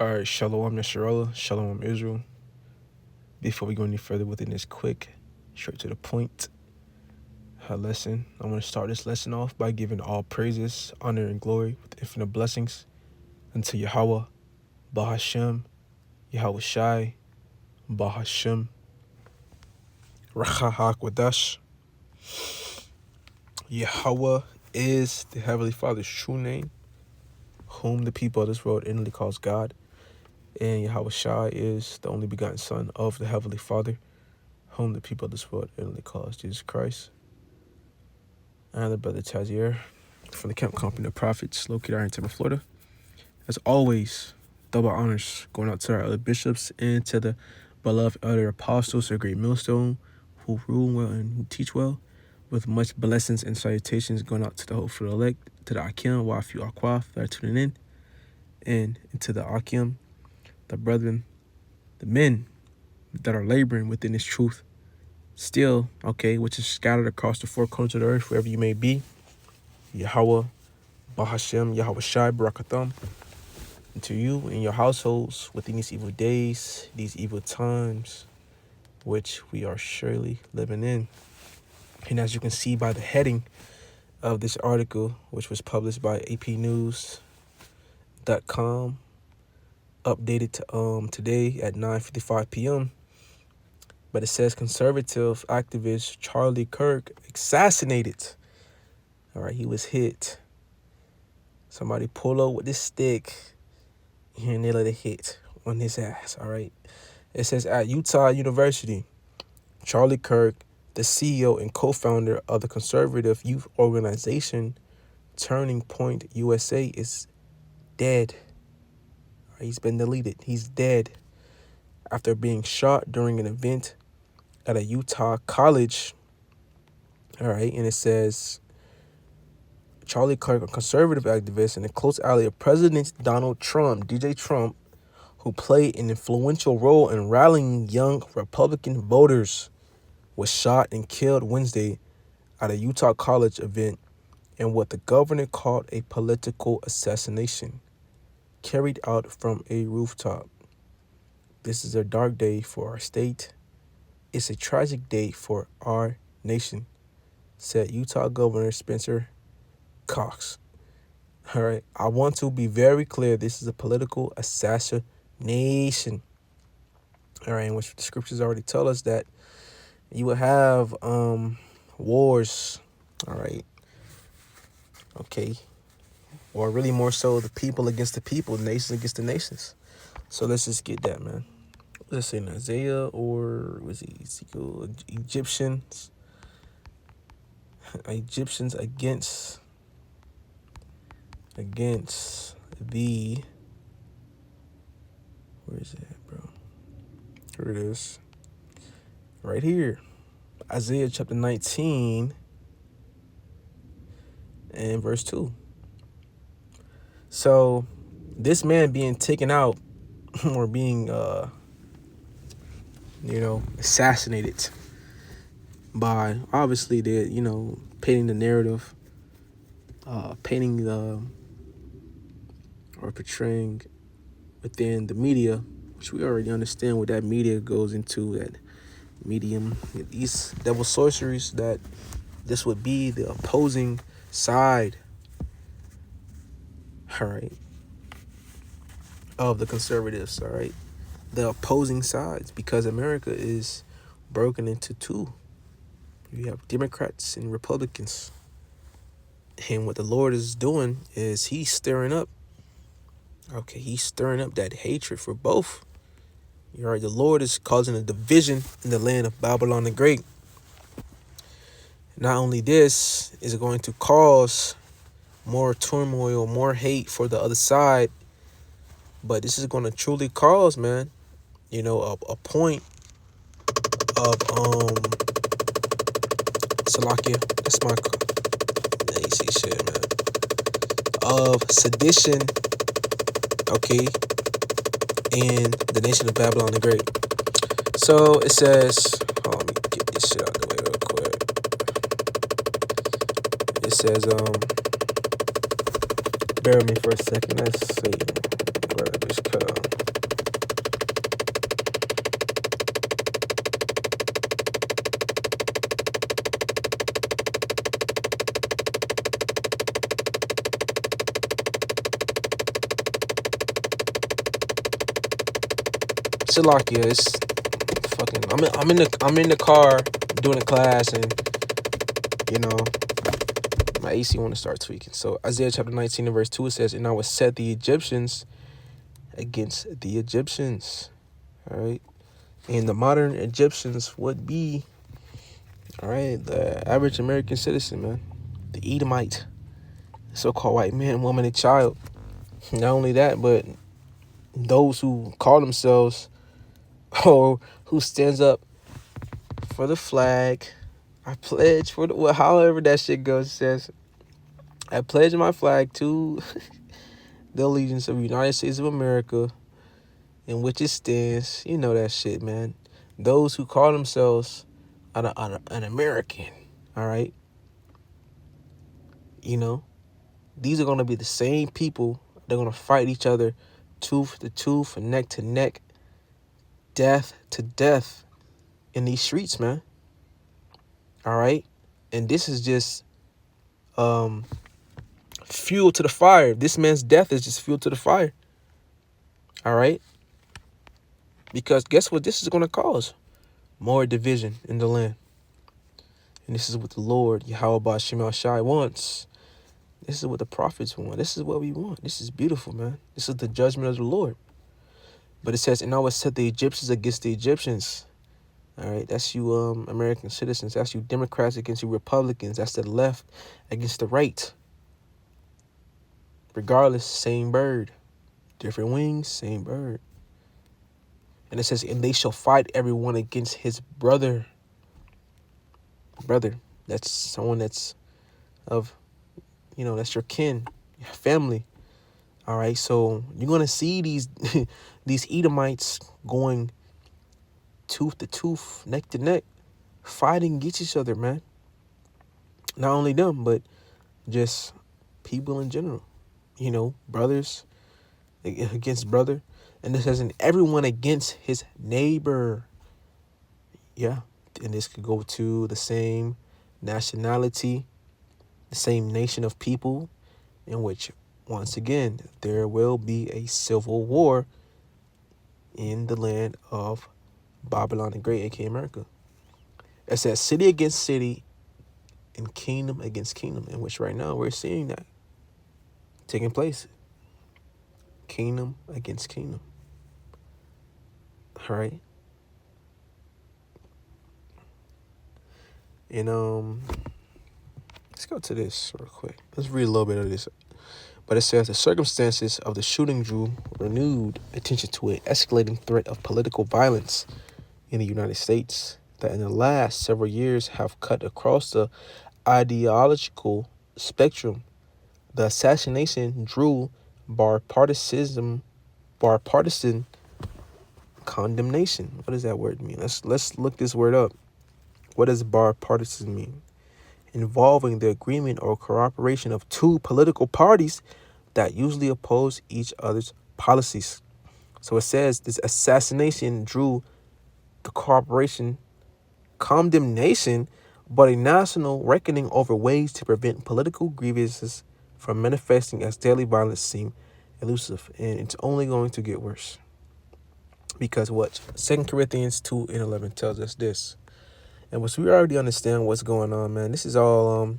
All right, Shalom Yasharallah, Shalom Israel. Before we go any further within this quick, straight to the point lesson, I want to start this lesson off by giving all praises, honor, and glory with infinite blessings unto Yahweh, Bahashem, Yahweh Shai, Bahashem, Racha HaKodesh. Yahweh is the Heavenly Father's true name, whom the people of this world inwardly calls God. And Yahweh Shai is the only begotten Son of the Heavenly Father, whom the people of this world inwardly calls Jesus Christ. I'm the brother Tazier from the Camp Company of Prophets located out in Tampa, Florida. As always, double honors going out to our other bishops and to the beloved elder apostles, the great millstone, who rule well and who teach well, with much blessings and salutations going out to the hopeful elect, to the Akim, Wafi Akwaf that are tuning in, and to the Akim, the brethren, the men that are laboring within this truth still, which is scattered across the four corners of the earth, wherever you may be. Yahweh, Bahashem, Yahweh Shai, Barakatham, and to you and your households within these evil days, these evil times, which we are surely living in. And as you can see by the heading of this article, which was published by apnews.com, updated to today at 9:55 p.m., but it says conservative activist Charlie Kirk assassinated. All right, he was hit. Somebody pull up with this stick and they let it hit on his ass. All right. It says at Utah University, Charlie Kirk, the CEO and co-founder of the conservative youth organization Turning Point USA, is dead. He's been deleted. He's dead after being shot during an event at a Utah college. All right, and it says Charlie Kirk, a conservative activist and a close ally of President Donald Trump, DJ Trump, who played an influential role in rallying young Republican voters, was shot and killed Wednesday at a Utah college event in what the governor called a political assassination carried out from a rooftop. This is a dark day for our state. It's a tragic day for our nation, said Utah Governor Spencer Cox. All right, I want to be very clear. This is a political assassination. All right, in which the scriptures already tell us that you will have wars. All right. Okay. Or really more so the people against the people, nations against the nations. So let's just get that, man. Let's say in Isaiah, or was it Ezekiel? Egyptians against the, where is it, bro? Here it is. Right here. Isaiah chapter 19 and verse 2. So this man being taken out or being assassinated by, obviously, they're painting the narrative, painting the, or portraying within the media, which we already understand what that media goes into, that medium, these devil sorceries, that this would be the opposing side, all right, of the conservatives, all right, the opposing sides, because America is broken into two. You have Democrats and Republicans, and what the Lord is doing is he's stirring up that hatred for both. You're right, the Lord is causing a division in the land of Babylon the Great. Not only this is going to cause more turmoil, more hate for the other side, but this is going to truly cause, man, a point of Salakia, that's my lazy shit, man, of sedition, okay, in the nation of Babylon the Great. So it says, let me get this shit out the way real quick. It says, bear with me for a second. Let's see where this come. Salakia, it's fucking. I'm in the car doing a class, and you know my AC want to start tweaking. So Isaiah chapter 19 and verse 2, it says, "And I will set the Egyptians against the Egyptians." All right, and the modern Egyptians would be, all right, the average American citizen, man, the Edomite, so-called white man, woman, and child. Not only that, but those who call themselves or who stands up for the flag. I pledge for the, well, however that shit goes. It says, I pledge my flag to the allegiance of the United States of America, in which it stands. You know that shit, man. Those who call themselves an American, all right? You know, these are going to be the same people. They're going to fight each other tooth to tooth and neck to neck, death to death in these streets, man. All right? And this is just fuel to the fire. This man's death is just fuel to the fire. All right? Because guess what this is going to cause? More division in the land. And this is what the Lord, Yahweh Ba'Shem Shai, wants. This is what the prophets want. This is what we want. This is beautiful, man. This is the judgment of the Lord. But it says, and I will set the Egyptians against the Egyptians. All right, that's you American citizens. That's you Democrats against you Republicans. That's the left against the right. Regardless, same bird. Different wings, same bird. And it says, and they shall fight everyone against his brother. Brother, that's someone that's of, you know, that's your kin, your family. All right, so you're going to see these these Edomites going tooth to tooth, neck to neck, fighting against each other, man. Not only them, but just people in general. You know, brothers against brother. And it says, and everyone against his neighbor. Yeah, and this could go to the same nationality, the same nation of people, in which, once again, there will be a civil war in the land of Babylon the Great, aka America. It says city against city and kingdom against kingdom, in which right now we're seeing that taking place. Kingdom against kingdom. All right. And let's go to this real quick. Let's read a little bit of this. But it says the circumstances of the shooting drew renewed attention to an escalating threat of political violence in the United States that in the last several years have cut across the ideological spectrum. The assassination drew bipartisan condemnation. What does that word mean? Let's look this word up. What does bipartisan mean? Involving the agreement or cooperation of two political parties that usually oppose each other's policies. So it says this assassination drew the condemnation, but a national reckoning over ways to prevent political grievances from manifesting as daily violence seem elusive. And it's only going to get worse. Because what? 2 Corinthians 2:11 tells us this. And once we already understand what's going on, man, this is all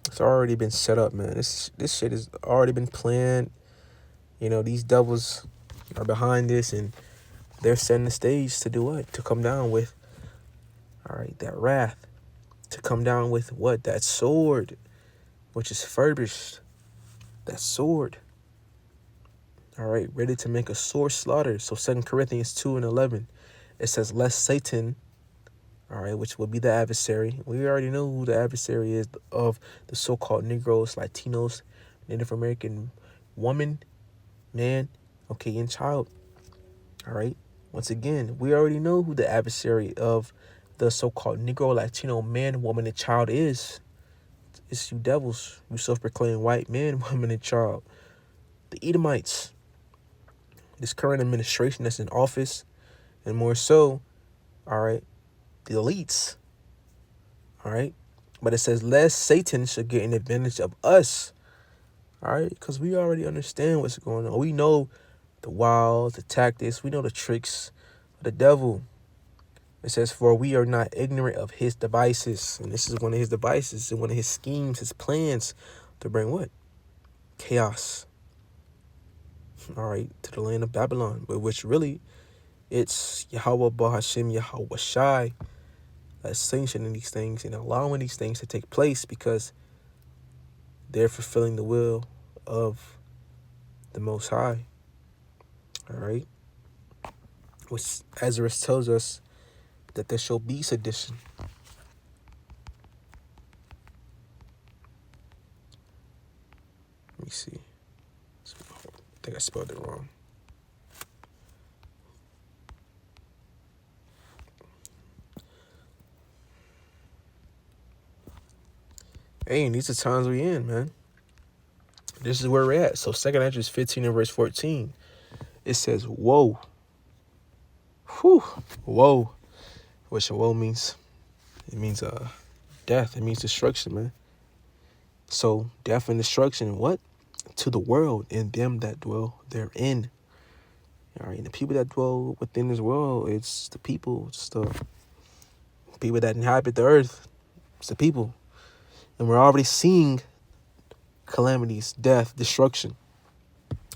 it's already been set up, man. This shit has already been planned. You know, these devils are behind this, and they're setting the stage to do what? To come down with, all right, that wrath. To come down with what? That sword, which is furbished. That sword. All right, ready to make a sore slaughter. So 2 Corinthians 2:11, it says, lest Satan, all right, which will be the adversary. We already know who the adversary is of the so-called Negroes, Latinos, Native American woman, man, okay, and child. All right. Once again, we already know who the adversary of the so-called Negro, Latino, man, woman, and child is. It's you devils, you self-proclaimed white man, woman, and child. The Edomites, this current administration that's in office, and more so, all right, the elites, all right? But it says, lest Satan should get an advantage of us, all right? Because we already understand what's going on. We know the wiles, the tactics. We know the tricks of the devil. It says, for we are not ignorant of his devices. And this is one of his devices and one of his schemes, his plans to bring what? Chaos. All right, to the land of Babylon, but which really it's Yahweh Bahashim Yahweh Shai that's sanctioning these things and allowing these things to take place because they're fulfilling the will of the Most High. All right, which Ezra tells us that there shall be sedition. Let me see. I think I spelled it wrong. Hey, these are times we in, man. This is where we're at. So 2 Ezra 15 and verse 14. It says, woe. Whew. Woe. Which woe means? It means death. It means destruction, man. So death and destruction, what? To the world and them that dwell therein. All right, and the people that dwell within this world, it's the people. It's the people that inhabit the earth. It's the people. And we're already seeing calamities, death, destruction.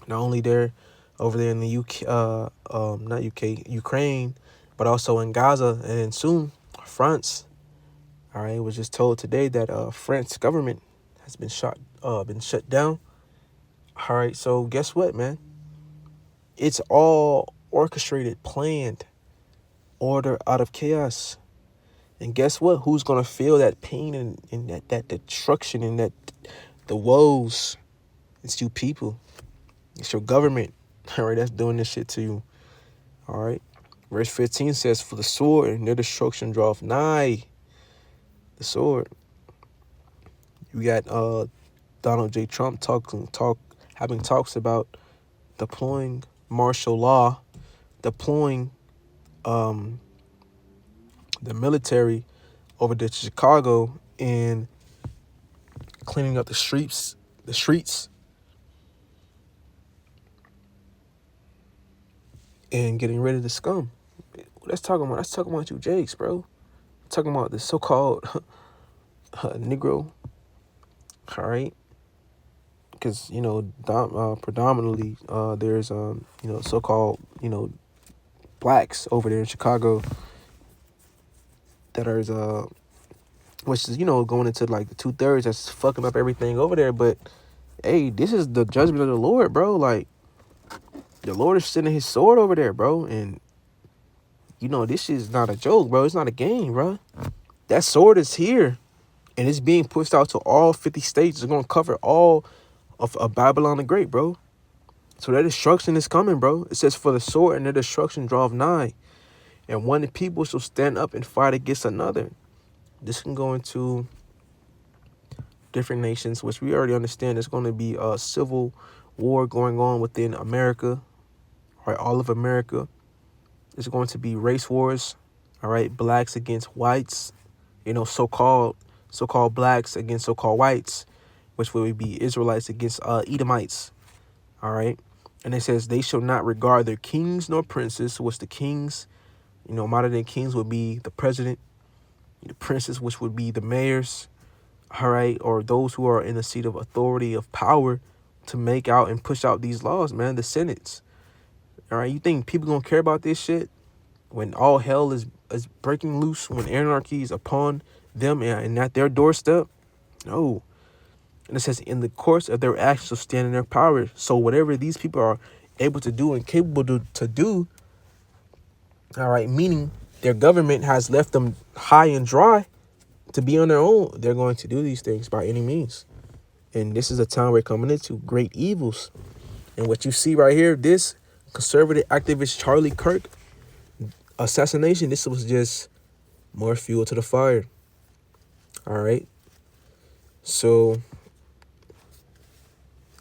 Not only there, over there in the Ukraine, but also in Gaza and soon France. All right, it was just told today that France government has been shut down. All right, so guess what, man? It's all orchestrated, planned, order out of chaos. And guess what? Who's gonna feel that pain and that destruction and that the woes? It's you people. It's your government. All right, that's doing this shit to you. All right. Verse 15 says, for the sword and their destruction draweth nigh. The sword. You got Donald J. Trump having talks about deploying martial law, deploying the military over to Chicago and cleaning up the streets, and getting rid of the scum. Let's talk about you Jakes, bro. Talking about the so-called Negro. All right. Because, predominantly there's, so-called, blacks over there in Chicago that are, which is, going into like the 2/3 that's fucking up everything over there. But, hey, this is the judgment of the Lord, bro. Like, the Lord is sending his sword over there, bro. And, this is not a joke, bro. It's not a game, bro. That sword is here. And it's being pushed out to all 50 states. It's going to cover all of Babylon the Great, bro. So that destruction is coming, bro. It says, for the sword and their destruction draweth nigh. And one people shall stand up and fight against another. This can go into different nations, which we already understand. There's going to be a civil war going on within America, right? All of America. There's going to be race wars, all right? Blacks against whites, so-called blacks against so-called whites, which would be Israelites against Edomites, all right? And it says, they shall not regard their kings nor princes. What's the kings? Modern day kings would be the president, the princes, which would be the mayors, all right? Or those who are in the seat of authority, of power to make out and push out these laws, man, the senates, all right? You think people gonna care about this shit when all hell is breaking loose, when anarchy is upon them and at their doorstep? No. And it says, in the course of their actions shall stand in their power. So whatever these people are able to do and capable to do, all right, meaning their government has left them high and dry to be on their own, they're going to do these things by any means. And this is a time we're coming into great evils. And what you see right here, this conservative activist Charlie Kirk assassination, this was just more fuel to the fire. All right. So,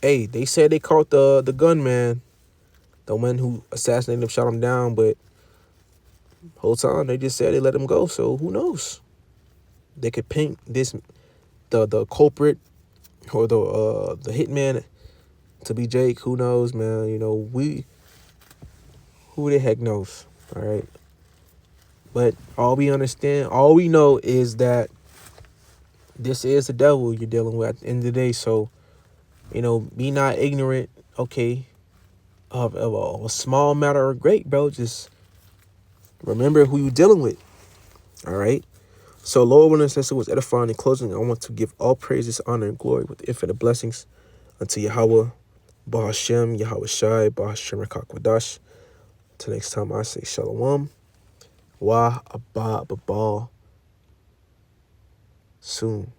hey, they said they caught the gunman, the one who assassinated him, shot him down, but whole time they just said they let him go. So who knows? They could paint this the culprit or the hitman to be Jake. Who knows, man? Who the heck knows? All right. But all we understand, all we know is that this is the devil you're dealing with at the end of the day. So, be not ignorant, okay, of a small matter or great, bro. Just remember who you're dealing with. All right. So, Lord, when this was edifying in closing, I want to give all praises, honor, and glory with infinite blessings unto Yahweh, Bahashem, Yahweh Shai, Bahashem Rakakwadash. Till next time, I say Shalom. Wa Abba Babal. Soon.